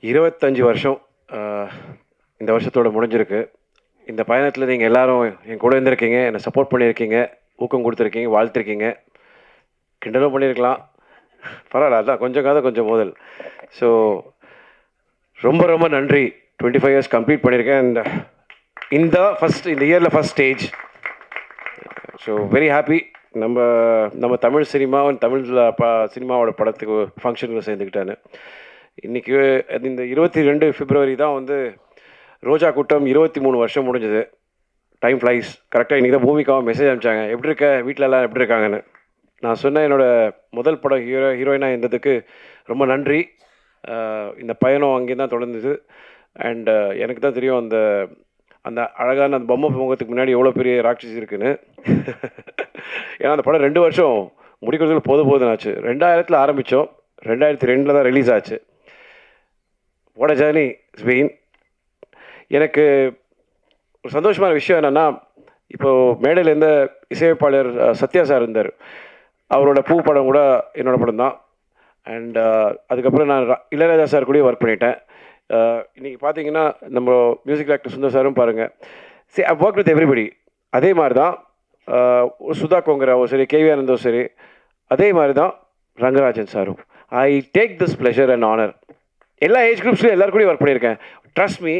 25 வருஷம் இந்த வருஷத்தோட முடிஞ்சிருக்கு. இந்த பயணத்தில் நீங்கள் எல்லாரும் என் கூட இருந்திருக்கீங்க, என்னை சப்போர்ட் பண்ணியிருக்கீங்க, ஊக்கம் கொடுத்துருக்கீங்க, வாழ்த்திருக்கீங்க, கிண்டலும் பண்ணியிருக்கலாம். பரவாயில்ல, அதான் கொஞ்சம் காத கொஞ்சம் மோதல். ஸோ ரொம்ப ரொம்ப நன்றி. 25 இயர்ஸ் கம்ப்ளீட் பண்ணியிருக்கேன். அண்ட் இந்த இயரில் first stage. So very happy. நம்ம தமிழ் சினிமாவோட படத்துக்கு ஃபங்க்ஷனுக்கு சேர்ந்துக்கிட்டான்னு. இன்றைக்கி இந்த 22 பிப்ரவரி தான் வந்து ரோஜா கூட்டம் 23 வருஷம் முடிஞ்சது. Time flies. கரெக்டாக இன்றைக்கி தான் பூமிக்காக மெசேஜ் அனுப்பிச்சாங்க, எப்படி இருக்க, வீட்டில் எல்லாம் எப்படி இருக்காங்கன்னு. நான் சொன்னேன், என்னோடய முதல் படம் ஹீரோயினாக இருந்ததுக்கு ரொம்ப நன்றி. இந்த பயணம் அங்கே தான் தொடர்ந்தது. அண்ட் எனக்கு தான் தெரியும் அந்த அழகான அந்த பொம்மை முகத்துக்கு முன்னாடி எவ்வளோ பெரிய ராட்சசி இருக்குன்னு. ஏன்னா அந்த படம் 2 வருஷம் முடிக்கிறதுக்கு போதுனாச்சு. 2000 ஆரம்பித்தோம், 2002 தான் ரிலீஸ் ஆச்சு. What a journey it's been. எனக்கு ஒரு சந்தோஷமான விஷயம் என்னென்னா, இப்போது மேடையில் இருந்த இசையமைப்பாளர் சத்யா சார் இருந்தார். அவரோட பூ படம் கூட என்னோடய படம் தான். அண்ட் அதுக்கப்புறம் நான் இளையராஜா சார் கூடயும் ஒர்க் பண்ணிட்டேன். இன்றைக்கி பார்த்தீங்கன்னா நம்ம மியூசிக் டைரக்டர் சுந்தர் சாரும் பாருங்கள். சரி, ஐ ஒர்க் வித் எவ்ரிபடி. அதே மாதிரி தான் சுதா கோங்கராவும் சரி, கேவி ஆனந்தும் சரி, அதே மாதிரி தான் ரங்கராஜன் சாரும். I take this pleasure and honour. எல்லா ஏஜ் குரூப்ஸ்லையும் எல்லாருக்கூடையும் ஒர்க் பண்ணியிருக்கேன். ட்ரஸ்ட் மீ,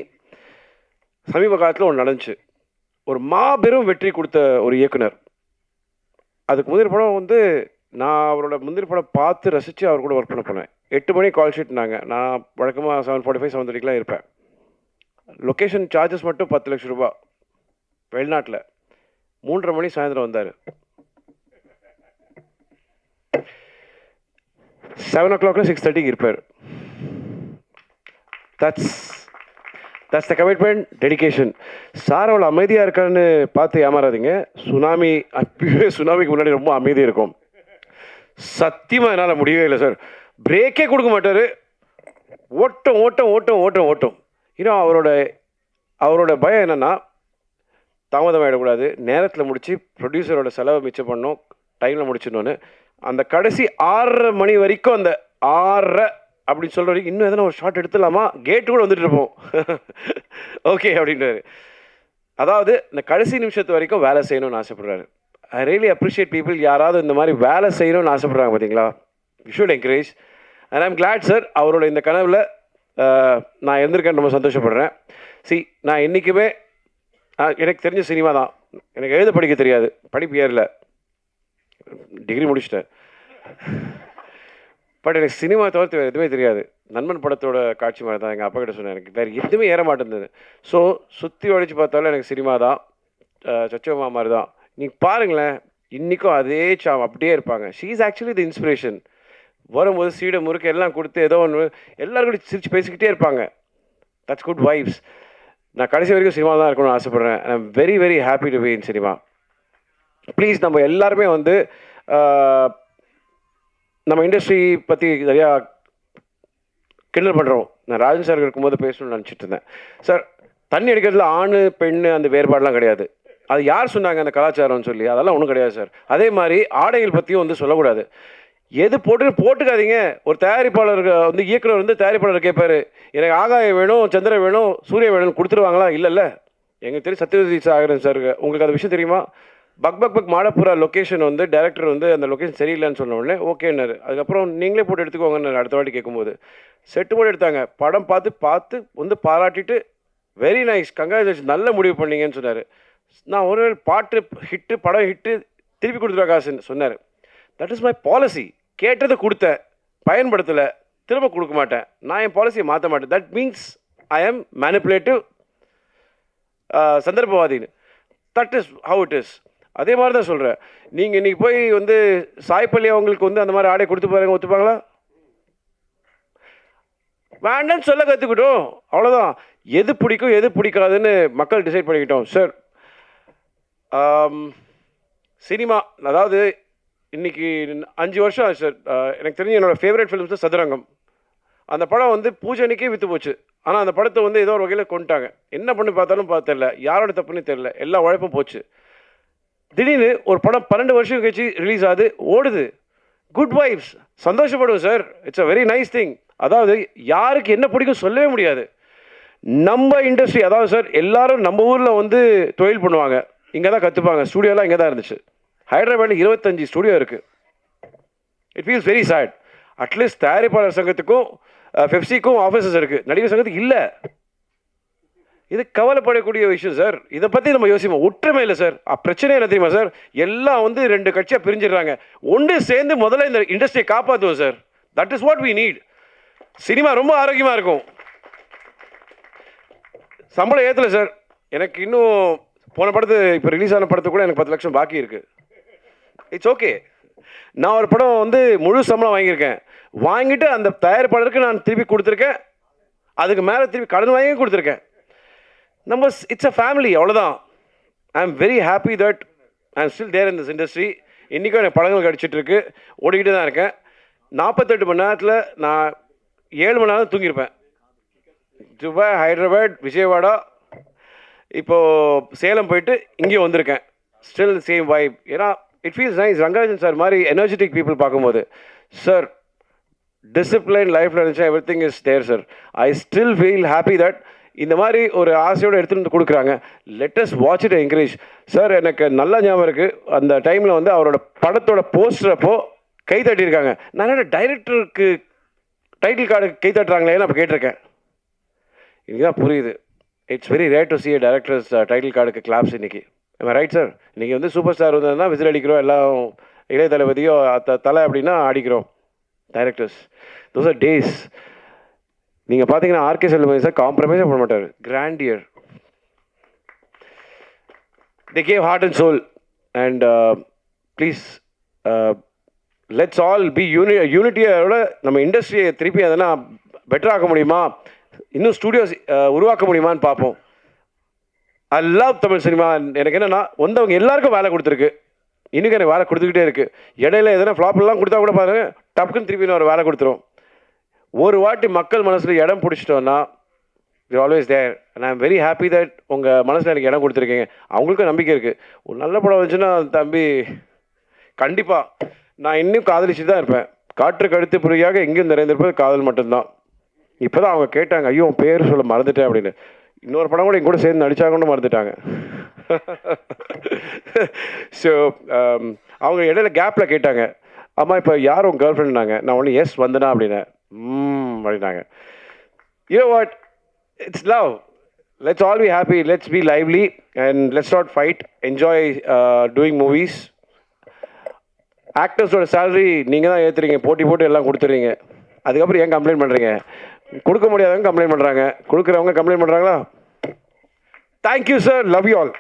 சமீப காலத்தில் ஒன்று நடந்துச்சு. ஒரு மாபெரும் வெற்றி கொடுத்த ஒரு இயக்குனர். அதுக்கு முந்தின படம் வந்து நான் அவரோட முந்தின படம் பார்த்து ரசித்து அவர் கூட ஒர்க் பண்ண போனேன். 8 மணி கால் ஷீட்னாங்க. நான் வழக்கமாக 7:45 7:30 இருப்பேன். லொக்கேஷன் சார்ஜஸ் மட்டும் 10 லட்சம் ரூபா. வெளிநாட்டில் 3:30 மணி சாயந்தரம் வந்தார். 7 o'clock 6:30 இருப்பார். That's the commitment, dedication. Sir அவ்வளோ அமைதியாக இருக்கான்னு பார்த்து ஏமாறாதீங்க. சுனாமிக்கு முன்னாடி ரொம்ப அமைதியாக இருக்கும். சத்தியமாக என்னால் முடியவே இல்லை சார். பிரேக்கே கொடுக்க மாட்டார். ஓட்டம் ஓட்டம் ஓட்டம் ஓட்டம் ஓட்டம். இன்னும் அவரோட பயம் என்னென்னா, தாமதம் ஆகிடக்கூடாது, நேரத்தில் முடித்து ப்ரொடியூசரோட செலவை மிச்சம் பண்ணணும், டைமில் முடிச்சிடணுன்னு. அந்த கடைசி 6:30 மணி வரைக்கும், அந்த 6:30 அப்படின்னு சொல்கிற வரைக்கும் இன்னும் எதனா ஒரு ஷார்ட் எடுத்துடலாமா, கேட்டு கூட வந்துட்டு இருப்போம். ஓகே அப்படின்றாரு. அதாவது இந்த கடைசி நிமிஷத்து வரைக்கும் வேலை செய்யணும்னு ஆசைப்படுறாரு. I really appreciate people. யாராவது இந்த மாதிரி வேலை செய்யணும்னு ஆசைப்படுறாங்க பார்த்தீங்களா? You should encourage. And I'm glad sir, அவரோட இந்த கனவில் நான் இருந்திருக்கேன். ரொம்ப சந்தோஷப்படுறேன். நான் என்றைக்குமே எனக்கு தெரிஞ்ச சினிமா தான். எனக்கு எழுத படிக்க தெரியாது, படிப்பு ஏறல, டிகிரி முடிச்சிட்டேன். பட் எனக்கு சினிமா தவிர்த்து வேறு எதுவுமே தெரியாது. நண்பன் படத்தோட காட்சி மாதிரி தான் எங்கள் அப்பா கிட்ட சொன்னேன், எனக்கு வேறு எதுவுமே ஏற மாட்டேங்குது. ஸோ சுற்றி ஒழிச்சு பார்த்தாலும் எனக்கு சினிமா தான். சச்சோமா மாதிரி தான். நீங்கள் பாருங்களேன், இன்றைக்கும் அதே அப்படியே இருப்பாங்க. She is actually the inspiration. வரும்போது சீடை முறுக்க எல்லாம் கொடுத்து ஏதோ ஒன்று எல்லோரும் கூட சிரிச்சு பேசிக்கிட்டே இருப்பாங்க. That's good vibes. நான் கடைசி வரைக்கும் சினிமா தான் இருக்கணும்னு ஆசைப்பட்றேன். I am very very happy to be in cinema. Please, நம்ம எல்லாருமே வந்து நம்ம இண்டஸ்ட்ரி பற்றி நிறையா கிண்டல் பண்ணுறோம். நான் ராஜன் சார் இருக்கும்போது பேசணும்னு நினச்சிட்டு இருந்தேன். சார், தண்ணி அடிக்கிறதுல ஆண் பெண் அந்த வேறுபாடெலாம் கிடையாது. அது யார் சொன்னாங்க அந்த கலாச்சாரம்னு சொல்லி? அதெல்லாம் ஒன்றும் கிடையாது சார். அதே மாதிரி ஆடைகள் பற்றியும் வந்து சொல்லக்கூடாது. எது போட்டுக்காதீங்க. ஒரு தயாரிப்பாளர் வந்து இயக்குனர் வந்து தயாரிப்பாளர் கேட்பார், எனக்கு ஆகாயம் வேணும், சந்திரன் வேணும், சூரியன் வேணும்னு கொடுத்துருவாங்களா? இல்லைல்ல. எங்களுக்கு தெரியும் சத்யவதி சாகரன் சார். உங்களுக்கு அந்த விஷயம் தெரியுமா? பக் மாடப்புறா லொக்கேஷன் வந்து டைரக்டர் வந்து அந்த லொக்கேஷன் சரியில்லைன்னு சொன்ன உடனே ஓகேன்னாரு. அதுக்கப்புறம் நீங்களே போட்டு எடுத்துக்கோங்கன்னு அடுத்த வாட்டி கேட்கும்போது செட்டு போட்டு எடுத்தாங்க. படம் பார்த்து வந்து பாராட்டிட்டு வெரி நைஸ், கங்க்ராச்சுலேஷன், நல்ல முடிவு பண்ணீங்கன்னு சொன்னார். நான் ஒரு பாட்டு ஹிட்டு, படம் ஹிட்டு, திருப்பி கொடுத்துருவா காசுன்னு சொன்னார். That is my policy. கேட்டதை கொடுத்தேன், பயன்படுத்தலை, திரும்ப கொடுக்க மாட்டேன். நான் என் பாலிசியை மாற்ற மாட்டேன். That means I am manipulative, சந்தர்ப்பவாதின்னு. That is how it is. அதே மாதிரி தான் சொல்கிறேன். நீங்கள் இன்றைக்கி போய் வந்து சாய்ப்பள்ளி அவங்களுக்கு வந்து அந்த மாதிரி ஆடை கொடுத்து பாருங்க, ஒத்துப்பாங்களா? வேண்டான்னு சொல்ல கற்றுக்கிட்டோம், அவ்வளோதான். எது பிடிக்கும் எது பிடிக்காதுன்னு மக்கள் டிசைட் பண்ணிக்கிட்டோம் சார். சினிமா அதாவது இன்றைக்கி 5 வருஷம் ஆச்சு சார். எனக்கு தெரிஞ்சு என்னோடய ஃபேவரட் ஃபிலிம்ஸ் சதுரங்கம். அந்த படம் வந்து பூஜைக்கே விற்று போச்சு. ஆனால் அந்த படத்தை வந்து ஏதோ ஒரு வகையில் கொண்டுட்டாங்க. என்ன பண்ணி பார்த்தாலும் தெரியல, யாரோட தப்புன்னு தெரியல, எல்லா உழைப்பும் போச்சு. திடீர்னு ஒரு படம் 12 வருஷம் கழிச்சு ரிலீஸ் ஆகுது, ஓடுது. குட் வைப்ஸ், சந்தோஷப்படுவோம் sir. It's a very nice thing. அதாவது யாருக்கு என்ன பிடிக்கும் சொல்லவே முடியாது. நம்ம இண்டஸ்ட்ரி அதாவது சார் எல்லாரும் நம்ம ஊரில் வந்து தொழில் பண்ணுவாங்க, இங்கே தான் கற்றுப்பாங்க, ஸ்டூடியோலாம் இங்கே தான் இருந்துச்சு. ஹைதராபாத்தில் 25 ஸ்டூடியோ இருக்குது. It feels very sad. At least தயாரிப்பாளர் சங்கத்துக்கும் பெப்சிக்கும் ஆஃபீஸஸ் இருக்குது, நடிகர் சங்கத்துக்கு இல்லை. இது கவலைப்படக்கூடிய விஷயம் சார். இதை பற்றி நம்ம யோசிப்போம். ஒற்றுமை இல்லை சார். பிரச்சனை என்ன தெரியுமா சார்? எல்லாம் வந்து 2 கட்சியாக பிரிஞ்சிடுறாங்க. ஒன்று சேர்ந்து முதல்ல இந்த இண்டஸ்ட்ரியை காப்பாற்றுவோம் sir. That is what we need. Cinema ரொம்ப ஆரோக்கியமாக இருக்கும். சம்பளம் ஏற்றலை சார். எனக்கு இன்னும் போன படத்து இப்போ ரிலீஸ் ஆன படத்துக்கு கூட எனக்கு 10 லட்சம் பாக்கி இருக்குது. It's okay. நான் ஒரு படம் வந்து முழு சம்பளம் வாங்கியிருக்கேன். வாங்கிட்டு அந்த தயாரிப்பாளருக்கு நான் திருப்பி கொடுத்துருக்கேன். அதுக்கு மேலே திருப்பி கடன் வாங்கி கொடுத்துருக்கேன். நம்ம இட்ஸ் அ ஃபேமிலி, அவ்வளோதான். I am very happy that I am still there in this industry. இன்றைக்கும் எனக்கு படங்கள் கிடச்சிட்ருக்கு, ஓடிக்கிட்டு தான் இருக்கேன். 48 மணி நேரத்தில் நான் 7 மணி நேரம் தூங்கியிருப்பேன். துபாய், ஹைதராபாத், விஜயவாடா, இப்போது சேலம் போயிட்டு இங்கேயும் வந்திருக்கேன். Still same vibe. ஏன்னா it feels nice. Rangarajan sir மாதிரி எனர்ஜெட்டிக் பீப்புள் பார்க்கும்போது, சார் டிசிப்ளின் லைஃப்பில் இருந்துச்சா everything is there sir. I still feel happy that இந்த மாதிரி ஒரு ஆசையோடு எடுத்துகிட்டு வந்து கொடுக்குறாங்க. Let us watch it encourage. Sir எனக்கு நல்ல ஞாபகம் இருக்குது, அந்த டைமில் வந்து அவரோட படத்தோட போஸ்டர் அப்போ கை தட்டியிருக்காங்க. நான் என்ன டைரக்டருக்கு டைட்டில் கார்டு கை தட்டுறாங்களேன்னு அப்போ கேட்டிருக்கேன். இன்றைக்கி தான் புரியுது. It's very rare to C A directors title கார்டுக்கு கிளாப்ஸ் இன்றைக்கி. Right sir? இன்றைக்கி வந்து சூப்பர் ஸ்டார் வந்ததுன்னா விசில் அடிக்கிறோம், எல்லாம் இளைய தளபதியோ தலை அப்படின்னா அடிக்கிறோம். Directors those are days. நீங்கள் பார்த்தீங்கன்னா ஆர்கே செல்வமணி சார் காம்ப்ரமைஸே பண்ண மாட்டார். Grandeur. They gave heart and soul. And please let's all be யூனிட்டியோட நம்ம இண்டஸ்ட்ரியை திருப்பி எதனா பெட்டர் ஆக்க முடியுமா, இன்னும் ஸ்டூடியோஸ் உருவாக்க முடியுமான்னு பார்ப்போம். I love Tamil cinema. எனக்கு என்னென்னா வந்தவங்க எல்லாருக்கும் வேலை கொடுத்துருக்கு, இன்னும் எனக்கு வேலை கொடுத்துக்கிட்டே இருக்குது. இடையில எதனா ஃப்ளாப்லாம் கொடுத்தா கூட பாருங்கள், டப்புக்குன்னு திருப்பி ஒரு வேலை கொடுத்துரும். ஒரு வாட்டி மக்கள் மனசில் இடம் பிடிச்சிட்டோன்னா you always there. And I am very happy that உங்கள் மனசில் எனக்கு இடம் கொடுத்துருக்கீங்க. அவங்களுக்கும் நம்பிக்கை இருக்குது. ஒரு நல்ல படம் வந்துச்சுன்னா தம்பி கண்டிப்பாக நான் இன்னும் காதலிச்சு தான் இருப்பேன். காற்று கழுத்து புரியாக எங்கேயும் நிறைந்திருப்பது காதல் மட்டும்தான். இப்போ தான் அவங்க கேட்டாங்க, ஐயோ பேர் சொல்ல மறந்துட்டேன் அப்படின்னு. இன்னொரு படம் கூட எங்க கூட சேர்ந்து நடிச்சாங்கன்னு மறந்துட்டாங்க. ஸோ அவங்க இடையில கேப்பில் கேட்டாங்க, அம்மா இப்போ யார் உங்கள் கேர்ள் ஃப்ரெண்ட்னாங்க. நான் ஒன்று எஸ் வந்தனா அப்படின்னேன். அப்படின்னாங்க. You know what? It's love. Let's all be happy. Let's be lively and let's not fight. Enjoy doing movies. ஆக்டர்ஸோட சேலரி நீங்கள் தான் ஏற்றுறீங்க, போட்டி போட்டு எல்லாம் கொடுத்துறீங்க. அதுக்கப்புறம் ஏன் கம்ப்ளைண்ட் பண்ணுறீங்க? கொடுக்க முடியாதவங்க கம்ப்ளைண்ட் பண்ணுறாங்க, கொடுக்குறவங்க கம்ப்ளைண்ட் பண்ணுறாங்களா? Thank you sir. Love you all.